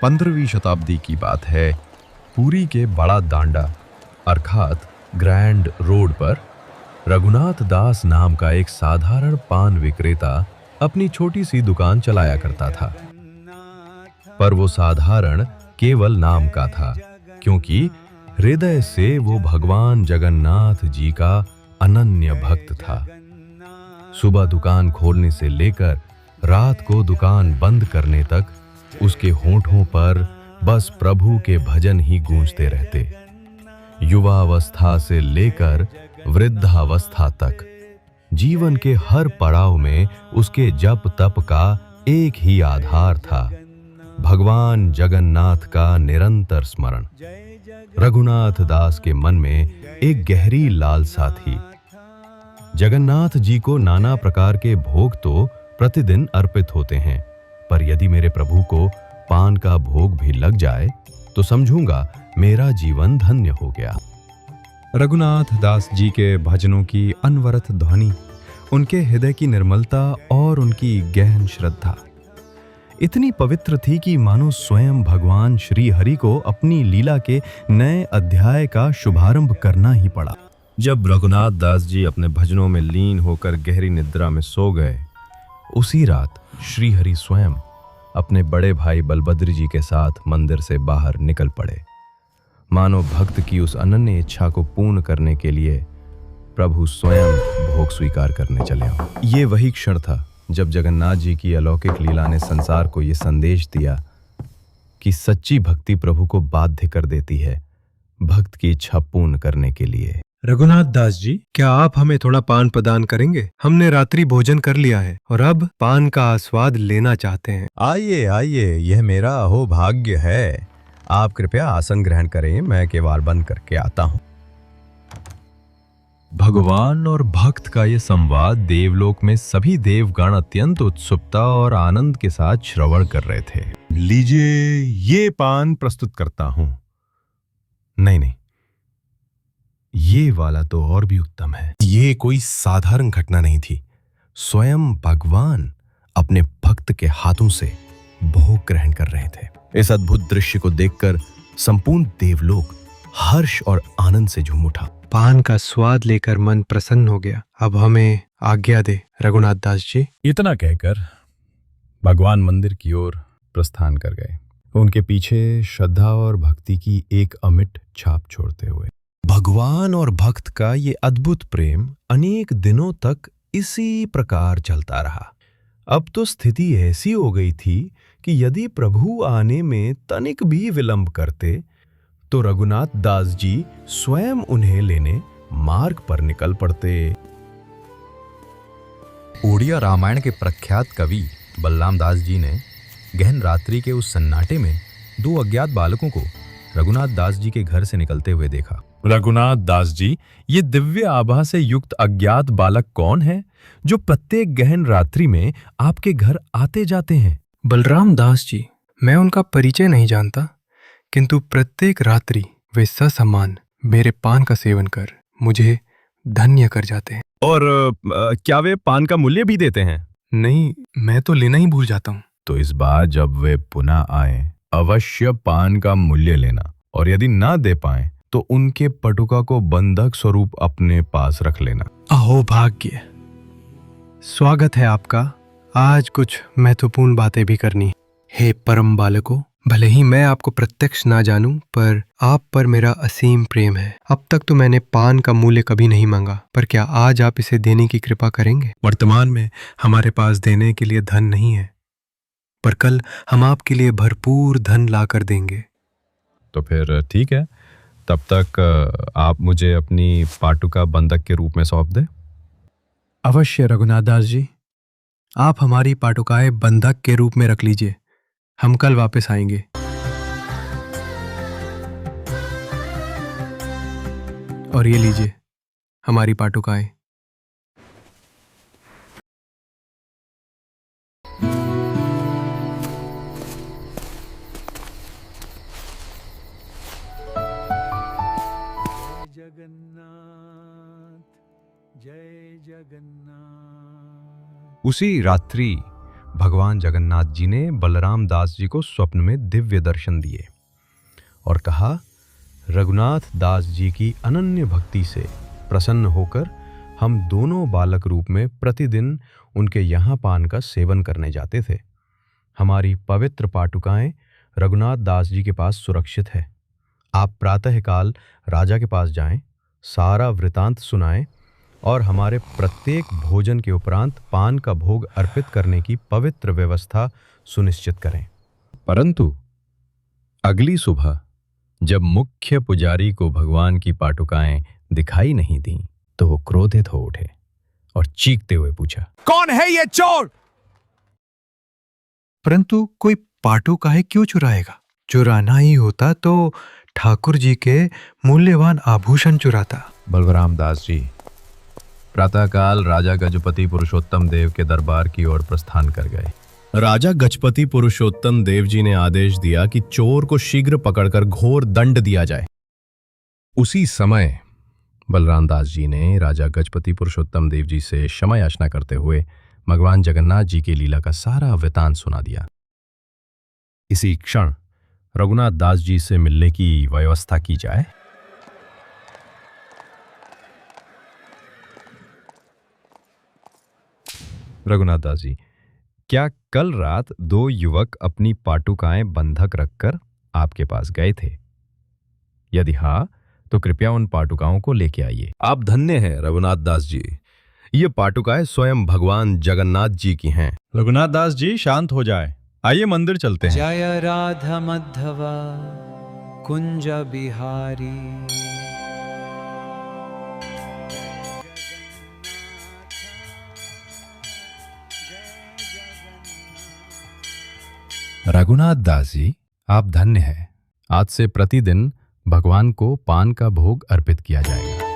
15वीं शताब्दी की बात है। पुरी के बड़ा दांडा अर्थात ग्रैंड रोड पर रघुनाथ दास नाम का एक साधारण पान विक्रेता अपनी छोटी सी दुकान चलाया करता था। पर वो साधारण केवल नाम का था, क्योंकि हृदय से वो भगवान जगन्नाथ जी का अनन्य भक्त था। सुबह दुकान खोलने से लेकर रात को दुकान बंद करने तक उसके होठों पर बस प्रभु के भजन ही गूंजते रहते। युवावस्था से लेकर वृद्धावस्था तक जीवन के हर पड़ाव में उसके जप तप का एक ही आधार था, भगवान जगन्नाथ का निरंतर स्मरण। रघुनाथ दास के मन में एक गहरी लालसा थी। जगन्नाथ जी को नाना प्रकार के भोग तो प्रतिदिन अर्पित होते हैं, पर यदि मेरे प्रभु को पान का भोग भी लग जाए तो समझूंगा मेरा जीवन धन्य हो गया। रघुनाथ दास जी के भजनों की अनवरत ध्वनि, उनके हृदय की निर्मलता और उनकी गहन श्रद्धा इतनी पवित्र थी कि मानो स्वयं भगवान श्री हरि को अपनी लीला के नए अध्याय का शुभारंभ करना ही पड़ा। जब रघुनाथ दास जी अपने भजनों में लीन होकर गहरी निद्रा में सो गए, उसी रात श्री हरि स्वयं अपने बड़े भाई बलभद्र जी के साथ मंदिर से बाहर निकल पड़े। मानो भक्त की उस अनन्य इच्छा को पूर्ण करने के लिए प्रभु स्वयं भोग स्वीकार करने चले हों। ये वही क्षण था जब जगन्नाथ जी की अलौकिक लीला ने संसार को ये संदेश दिया कि सच्ची भक्ति प्रभु को बाध्य कर देती है भक्त की इच्छा पूर्ण करने के लिए। रघुनाथ दास जी, क्या आप हमें थोड़ा पान प्रदान करेंगे? हमने रात्रि भोजन कर लिया है और अब पान का आस्वाद लेना चाहते हैं। आइए आइए, यह मेरा अहोभाग्य है। आप कृपया आसन ग्रहण करें, मैं केवाड़ बंद करके आता हूं। भगवान और भक्त का यह संवाद देवलोक में सभी देवगण अत्यंत उत्सुकता और आनंद के साथ श्रवण कर रहे थे। लीजिए, ये पान प्रस्तुत करता हूं। नहीं, ये वाला तो और भी उत्तम है। ये कोई साधारण घटना नहीं थी। स्वयं भगवान अपने भक्त के हाथों से भोग ग्रहण कर रहे थे। इस अद्भुत दृश्य को देखकर संपूर्ण देवलोक हर्ष और आनंद से झूम उठा। पान का स्वाद लेकर मन प्रसन्न हो गया। अब हमें आज्ञा दे रघुनाथ दास जी। इतना कहकर भगवान मंदिर की ओर प्रस्थान कर गए, उनके पीछे श्रद्धा और भक्ति की एक अमिट छाप छोड़ते हुए। भगवान और भक्त का ये अद्भुत प्रेम अनेक दिनों तक इसी प्रकार चलता रहा। अब तो स्थिति ऐसी हो गई थी कि यदि प्रभु आने में तनिक भी विलंब करते तो रघुनाथ दास जी स्वयं उन्हें लेने मार्ग पर निकल पड़ते। ओडिया रामायण के प्रख्यात कवि बलराम दास जी ने गहन रात्रि के उस सन्नाटे में दो अज्ञात बालकों को रघुनाथ दास जी के घर से निकलते हुए देखा। रघुनाथ दास जी, ये दिव्य आभा से युक्त अज्ञात बालक कौन है जो प्रत्येक गहन रात्रि में आपके घर आते जाते हैं? बलराम दास जी, मैं उनका परिचय नहीं जानता, किंतु प्रत्येक रात्रि वे ससम्मान मेरे पान का सेवन कर मुझे धन्य कर जाते हैं। और क्या वे पान का मूल्य भी देते हैं? नहीं, मैं तो लेना ही भूल जाता हूँ। तो इस बार जब वे पुनः आए अवश्य पान का मूल्य लेना, और यदि ना दे पाए तो उनके पटुका को बंधक स्वरूप अपने पास रख लेना। अहो भाग्य, स्वागत है आपका। आज कुछ महत्वपूर्ण बातें भी करनी। हे परम बालकों, भले ही मैं आपको प्रत्यक्ष ना जानूं, पर आप पर मेरा असीम प्रेम है। अब तक तो मैंने पान का मूल्य कभी नहीं मांगा, पर क्या आज आप इसे देने की कृपा करेंगे? वर्तमान में हमारे पास देने के लिए धन नहीं है, पर कल हम आपके लिए भरपूर धन ला कर देंगे। तो फिर ठीक है, तब तक आप मुझे अपनी पाटुका बंधक के रूप में सौंप दें। अवश्य रघुनाथ दास जी, आप हमारी पाटुकाएं बंधक के रूप में रख लीजिए। हम कल वापस आएंगे। और ये लीजिए हमारी पाटुकाएं। उसी रात्रि भगवान जगन्नाथ जी ने बलराम दास जी को स्वप्न में दिव्य दर्शन दिए और कहा, रघुनाथ दास जी की अनन्य भक्ति से प्रसन्न होकर हम दोनों बालक रूप में प्रतिदिन उनके यहाँ पान का सेवन करने जाते थे। हमारी पवित्र पाटुकाएं रघुनाथ दास जी के पास सुरक्षित है। आप प्रातःकाल राजा के पास जाएं, सारा वृतांत सुनाएं और हमारे प्रत्येक भोजन के उपरांत पान का भोग अर्पित करने की पवित्र व्यवस्था सुनिश्चित करें। परंतु अगली सुबह जब मुख्य पुजारी को भगवान की पाटुकाएं दिखाई नहीं दी तो वो क्रोधित हो उठे और चीखते हुए पूछा, कौन है ये चोर? परंतु कोई पाटुकाएं क्यों चुराएगा? चुराना ही होता तो ठाकुर जी के मूल्यवान आभूषण चुराता। बलराम दास जी प्रातःकाल राजा गजपति पुरुषोत्तम देव के दरबार की ओर प्रस्थान कर गए। राजा गजपति पुरुषोत्तम देव जी ने आदेश दिया कि चोर को शीघ्र पकड़कर घोर दंड दिया जाए। उसी समय बलराम दास जी ने राजा गजपति पुरुषोत्तम देव जी से क्षमा याचना करते हुए भगवान जगन्नाथ जी की लीला का सारा वृतांत सुना दिया। इसी क्षण रघुनाथ दास जी से मिलने की व्यवस्था की जाए। रघुनाथ दास जी, क्या कल रात दो युवक अपनी पाटुकाएं बंधक रखकर आपके पास गए थे? यदि हाँ, तो कृपया उन पाटुकाओं को लेके आइए। आप धन्य हैं रघुनाथ दास जी, ये पाटुकाएं स्वयं भगवान जगन्नाथ जी की हैं। रघुनाथ दास जी शांत हो जाए, आइए मंदिर चलते हैं। जय राधा मधवा कुंज बिहारी। रघुनाथ दास जी, आप धन्य हैं। आज से प्रतिदिन भगवान को पान का भोग अर्पित किया जाएगा।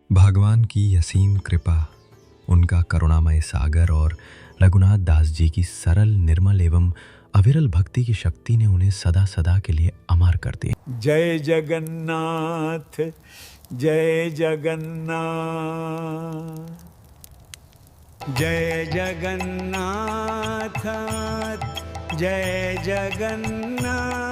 भगवान की असीम कृपा, उनका करुणामय सागर और रघुनाथ दास जी की सरल, निर्मल एवं अविरल भक्ति की शक्ति ने उन्हें सदा सदा के लिए अमर कर दिया। जय जगन्नाथ, जय जगन्नाथ, जय जगन्नाथ, जय जगन्नाथ।